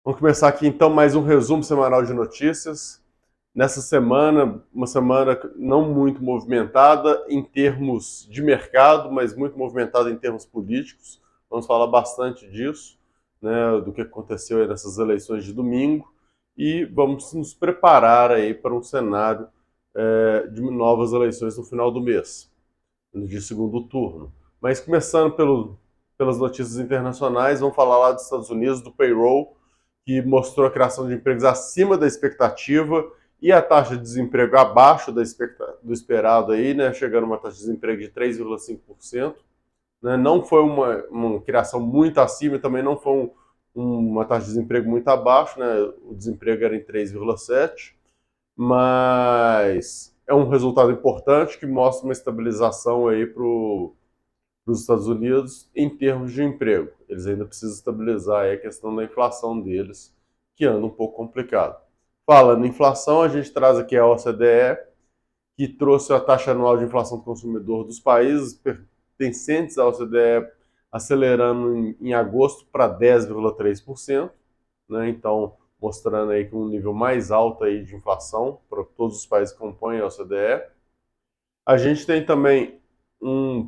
Vamos começar aqui então mais um resumo semanal de notícias. Nessa semana, uma semana não muito movimentada em termos de mercado, mas muito movimentada em termos políticos. Vamos falar bastante disso, né, do que aconteceu aí nessas eleições de domingo e vamos nos preparar aí para um cenário de novas eleições no final do mês, de segundo turno. Mas começando pelas notícias internacionais, vamos falar lá dos Estados Unidos, do payroll, que mostrou a criação de empregos acima da expectativa e a taxa de desemprego abaixo do esperado aí, né, chegando a uma taxa de desemprego de 3,5%. Né, não foi uma criação muito acima e também não foi uma taxa de desemprego muito abaixo, né, o desemprego era em 3,7%, mas é um resultado importante que mostra uma estabilização aí para os Estados Unidos em termos de emprego. Eles ainda precisam estabilizar aí a questão da inflação deles, que anda um pouco complicado. Falando em inflação, a gente traz aqui a OCDE, que trouxe a taxa anual de inflação do consumidor dos países pertencentes à OCDE acelerando em agosto para 10,3%, né? Então, mostrando aí que um nível mais alto aí de inflação para todos os países que compõem a OCDE. A gente tem também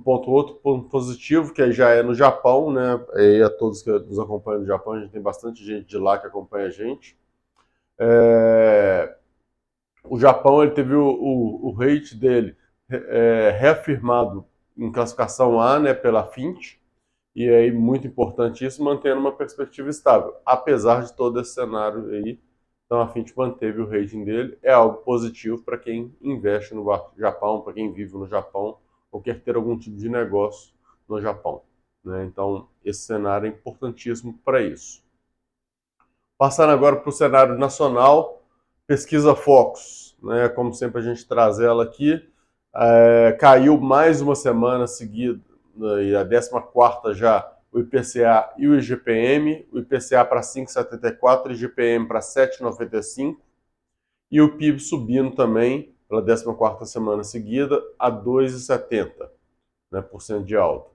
outro ponto positivo, que já é no Japão, né? E a todos que nos acompanham no Japão, a gente tem bastante gente de lá que acompanha a gente. O Japão ele teve o rate dele reafirmado em classificação A, né, pela Fitch, e aí muito importante isso, mantendo uma perspectiva estável, apesar de todo esse cenário aí. Então a Fitch manteve o rating dele, é algo positivo para quem investe no Japão, para quem vive no Japão ou quer ter algum tipo de negócio no Japão, né? Então esse cenário é importantíssimo para isso. Passando agora para o cenário nacional, pesquisa Focus, né? Como sempre a gente traz ela aqui, caiu mais uma semana seguida, e a 14ª já, o IPCA e o IGPM, o IPCA para 5,74, o IGPM para 7,95, e o PIB subindo também pela 14ª semana seguida a 2,70, né, por cento de alta.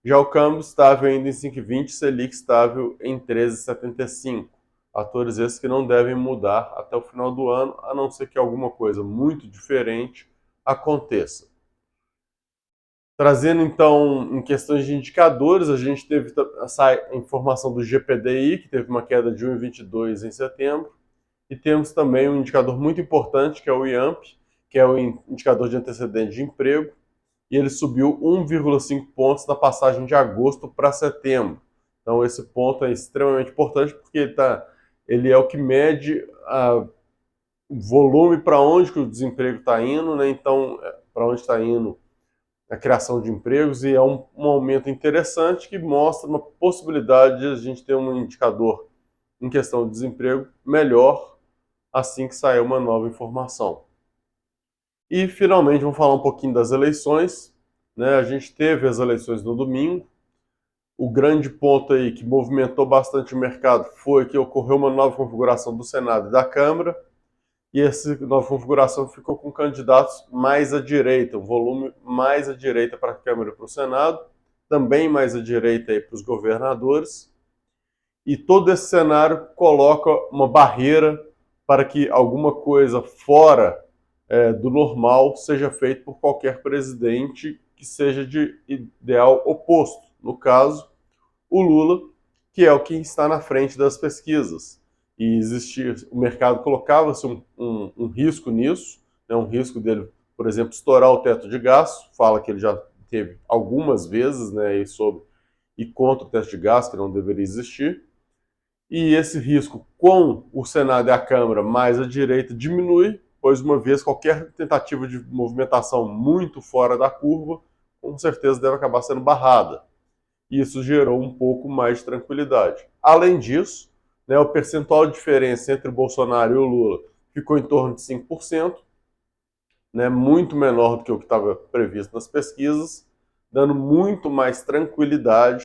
Já o câmbio estável ainda em 5,20, Selic estável em 13,75. Atores esses que não devem mudar até o final do ano, a não ser que alguma coisa muito diferente aconteça. Trazendo então em questões de indicadores, a gente teve essa informação do GPDI, que teve uma queda de 1,22 em setembro, e temos também um indicador muito importante, que é o IAMP, que é o indicador de antecedente de emprego, e ele subiu 1,5 pontos na passagem de agosto para setembro. Então esse ponto é extremamente importante porque ele é o que mede o volume para onde que o desemprego está indo, né? Então, para onde está indo a criação de empregos, e é um aumento interessante que mostra uma possibilidade de a gente ter um indicador em questão de desemprego melhor assim que sair uma nova informação. E finalmente vamos falar um pouquinho das eleições, né? A gente teve as eleições no domingo. O grande ponto aí que movimentou bastante o mercado foi que ocorreu uma nova configuração do Senado e da Câmara, e essa nova configuração ficou com candidatos mais à direita, um volume mais à direita para a Câmara e para o Senado, também mais à direita aí para os governadores, e todo esse cenário coloca uma barreira para que alguma coisa fora do normal seja feito por qualquer presidente que seja de ideal oposto. No caso, o Lula, que é o que está na frente das pesquisas. E existia, o mercado colocava-se um risco nisso, né, um risco dele, por exemplo, estourar o teto de gasto, fala que ele já teve algumas vezes, né, e contra o teto de gasto, que não deveria existir. E esse risco com o Senado e a Câmara mais à direita diminui, pois uma vez qualquer tentativa de movimentação muito fora da curva, com certeza deve acabar sendo barrada. E isso gerou um pouco mais de tranquilidade. Além disso, né, o percentual de diferença entre o Bolsonaro e o Lula ficou em torno de 5%, né, muito menor do que o que estava previsto nas pesquisas, dando muito mais tranquilidade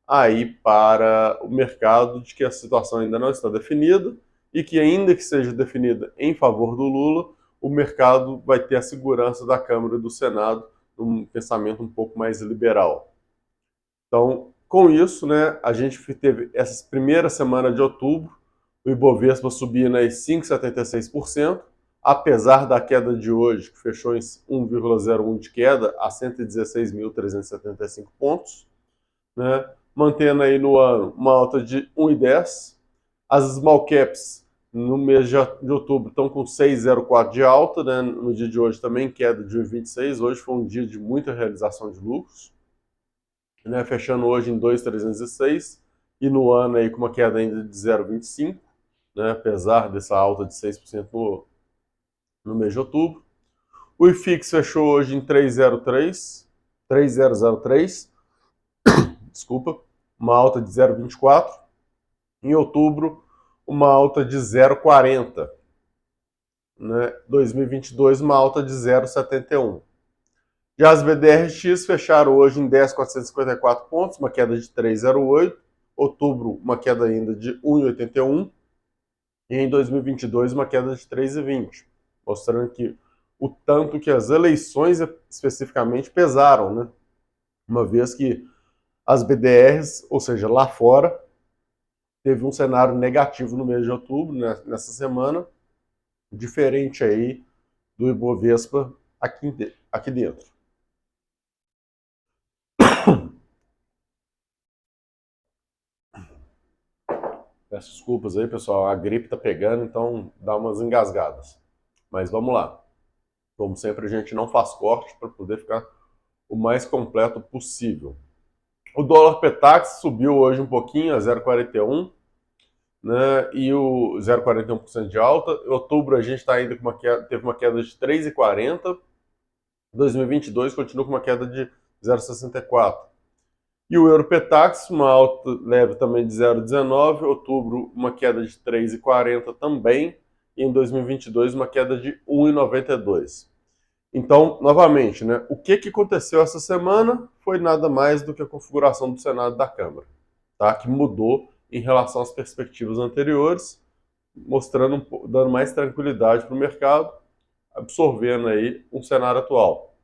aí para o mercado de que a situação ainda não está definida e que, ainda que seja definida em favor do Lula, o mercado vai ter a segurança da Câmara e do Senado num pensamento um pouco mais liberal. Então, com isso, né, a gente teve essa primeira semana de outubro, O Ibovespa subindo aí 5,76%, apesar da queda de hoje, que fechou em 1,01 de queda a 116.375 pontos, né? Mantendo aí no ano uma alta de 1,10. As small caps no mês de outubro estão com 6,04 de alta, né? No dia de hoje também queda de 1,26. Hoje foi um dia de muita realização de lucros, né? Fechando hoje em 2,306 e no ano aí com uma queda ainda de 0,25, né? Apesar dessa alta de 6% no mês de outubro. O IFIX fechou hoje em 3,03, desculpa, uma alta de 0,24. Em outubro, uma alta de 0,40. Né? 2022, uma alta de 0,71. Já as BDRX fecharam hoje em 10.454 pontos, uma queda de 3,08. Outubro, uma queda ainda de 1,81. E em 2022, uma queda de 3,20. Mostrando que o tanto que as eleições especificamente pesaram, né? Uma vez que as BDRs, ou seja, lá fora, teve um cenário negativo no mês de outubro, né, nessa semana, diferente aí do Ibovespa aqui dentro. Peço desculpas aí, pessoal, a gripe tá pegando, então dá umas engasgadas. Mas vamos lá. Como sempre, a gente não faz corte para poder ficar o mais completo possível. O dólar Petax subiu hoje um pouquinho, a 0,41, né? E o 0,41% de alta. Em outubro a gente está ainda com uma queda, teve uma queda de 3,40. 2022 continua com uma queda de 0,64. E o Europetax, uma alta leve também de 0,19. Outubro, uma queda de 3,40 também. E em 2022, uma queda de 1,92. Então, novamente, né, o que aconteceu essa semana foi nada mais do que a configuração do Senado e da Câmara, tá? Que mudou em relação às perspectivas anteriores, mostrando, dando mais tranquilidade para o mercado, absorvendo aí um cenário atual.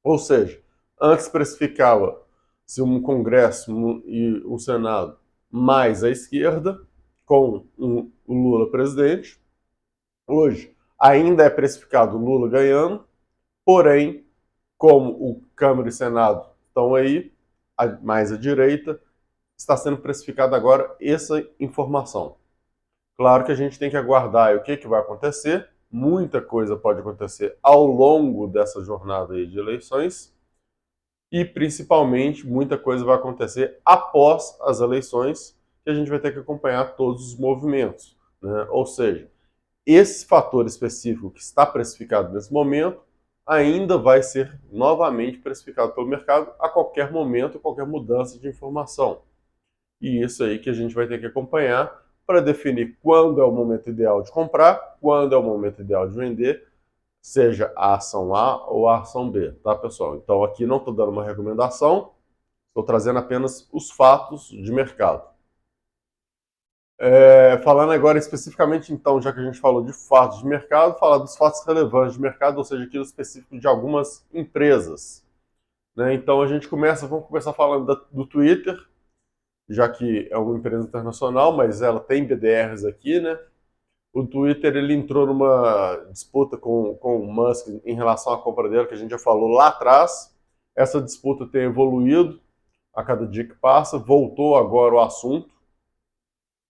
Ou seja, antes precificava-se um Congresso e um Senado mais à esquerda, com o Lula presidente. Hoje ainda é precificado o Lula ganhando, porém, como o Câmara e Senado estão aí, mais à direita, está sendo precificada agora essa informação. Claro que a gente tem que aguardar o que vai acontecer. Muita coisa pode acontecer ao longo dessa jornada aí de eleições e, principalmente, muita coisa vai acontecer após as eleições, que a gente vai ter que acompanhar todos os movimentos, né? Ou seja, esse fator específico que está precificado nesse momento ainda vai ser novamente precificado pelo mercado a qualquer momento, qualquer mudança de informação. E isso aí que a gente vai ter que acompanhar para definir quando é o momento ideal de comprar, quando é o momento ideal de vender, seja a ação A ou a ação B, tá, pessoal? Então aqui não estou dando uma recomendação, estou trazendo apenas os fatos de mercado. Falando agora especificamente, então, já que a gente falou de fatos de mercado, falar dos fatos relevantes de mercado, ou seja, aquilo específico de algumas empresas. Né? Então vamos começar falando do Twitter, já que é uma empresa internacional, mas ela tem BDRs aqui, né? O Twitter ele entrou numa disputa com o Musk em relação à compra dele, que a gente já falou lá atrás. Essa disputa tem evoluído a cada dia que passa, voltou agora o assunto.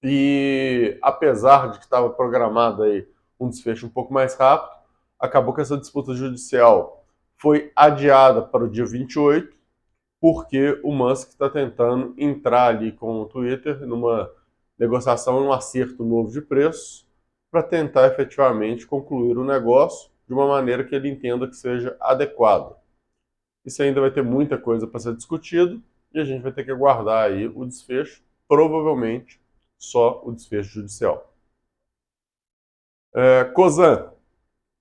E apesar de que estava programado aí um desfecho um pouco mais rápido, acabou que essa disputa judicial foi adiada para o dia 28, porque o Musk está tentando entrar ali com o Twitter numa negociação, um acerto novo de preço, para tentar efetivamente concluir o negócio de uma maneira que ele entenda que seja adequada. Isso ainda vai ter muita coisa para ser discutido e a gente vai ter que aguardar aí o desfecho, provavelmente só o desfecho judicial. Cosan,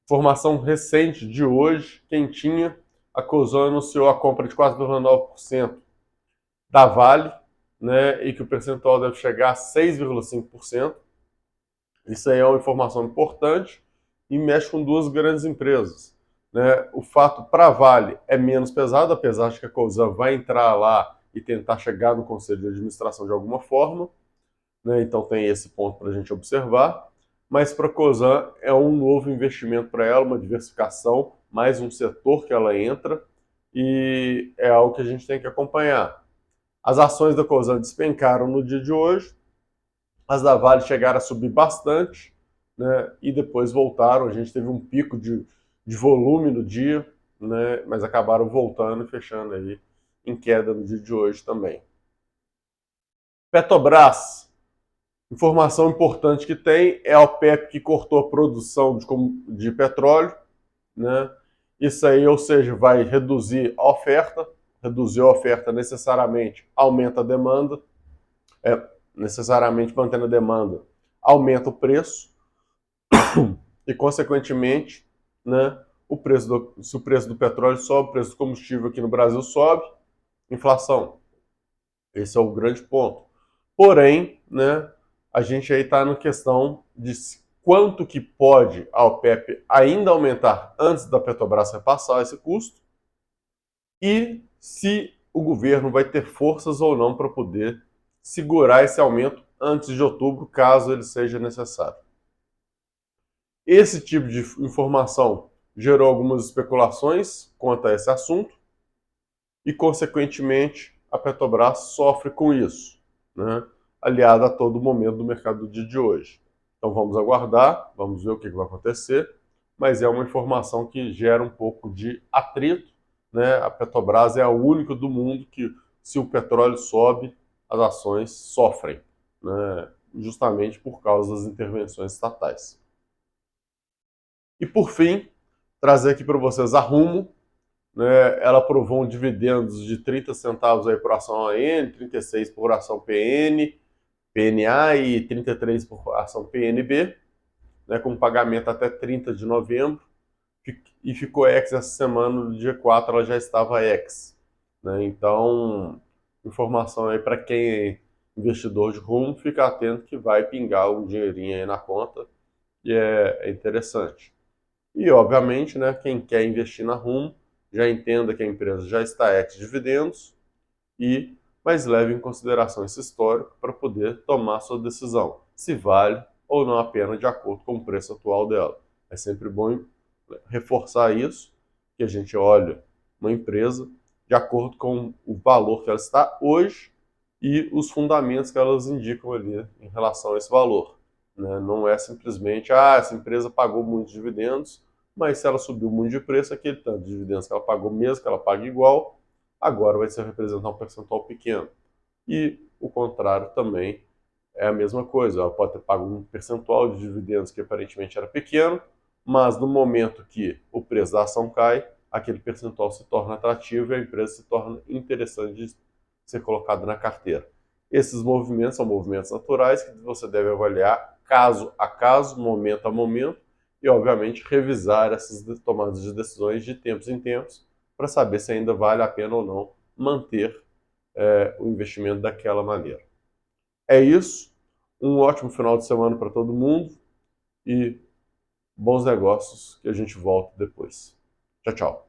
informação recente de hoje, quentinha, a Cosan anunciou a compra de 4,9% da Vale, né, e que o percentual deve chegar a 6,5%. Isso aí é uma informação importante e mexe com duas grandes empresas. Né? O fato para a Vale é menos pesado, apesar de que a Cosan vai entrar lá e tentar chegar no conselho de administração de alguma forma. né? Então tem esse ponto para a gente observar. Mas para a Cosan é um novo investimento para ela, uma diversificação, mais um setor que ela entra, e é algo que a gente tem que acompanhar. As ações da Cosan despencaram no dia de hoje, as da Vale chegaram a subir bastante, né, e depois voltaram. A gente teve um pico de volume no dia, né, mas acabaram voltando e fechando aí em queda no dia de hoje também. Petrobras, informação importante que tem é a OPEP que cortou a produção de petróleo, né? Isso aí, ou seja, vai reduzir a oferta necessariamente aumenta a demanda, necessariamente mantendo a demanda, aumenta o preço e, consequentemente, né, se o preço do petróleo sobe, o preço do combustível aqui no Brasil sobe, inflação. Esse é o grande ponto. Porém, né, a gente aí está na questão de quanto que pode a OPEP ainda aumentar antes da Petrobras repassar esse custo e se o governo vai ter forças ou não para poder segurar esse aumento antes de outubro, caso ele seja necessário. Esse tipo de informação gerou algumas especulações quanto a esse assunto e, consequentemente, a Petrobras sofre com isso, né? Aliado a todo o momento do mercado do dia de hoje. Então vamos aguardar, vamos ver o que vai acontecer, mas é uma informação que gera um pouco de atrito, né? A Petrobras é a única do mundo que, se o petróleo sobe, as ações sofrem, né? Justamente por causa das intervenções estatais. E por fim, trazer aqui para vocês a Rumo, né? Ela aprovou um dividendos de 30 centavos aí por ação AN, 36 por ação PN, PNA e 33 por ação PNB, né, com pagamento até 30 de novembro, e ficou ex essa semana, no dia 4 ela já estava ex, né? Então, informação aí para quem é investidor de Rumo, fica atento que vai pingar um dinheirinho aí na conta, e é interessante. E, obviamente, né, quem quer investir na Rumo, já entenda que a empresa já está ex-dividendos, mas leve em consideração esse histórico para poder tomar sua decisão, se vale ou não a pena de acordo com o preço atual dela. É sempre bom reforçar isso, que a gente olha uma empresa de acordo com o valor que ela está hoje e os fundamentos que elas indicam ali em relação a esse valor, né? Não é simplesmente, essa empresa pagou muitos dividendos, mas se ela subiu muito de preço, aquele tanto de dividendos que ela pagou mesmo, que ela paga igual, agora vai ser representar um percentual pequeno. E o contrário também é a mesma coisa. Ela pode ter pago um percentual de dividendos que aparentemente era pequeno, mas no momento que o preço da ação cai, aquele percentual se torna atrativo e a empresa se torna interessante de ser colocada na carteira. Esses movimentos são movimentos naturais que você deve avaliar caso a caso, momento a momento, e obviamente revisar essas tomadas de decisões de tempos em tempos para saber se ainda vale a pena ou não manter o investimento daquela maneira. É isso. Um ótimo final de semana para todo mundo e bons negócios, que a gente volta depois. Tchau, tchau.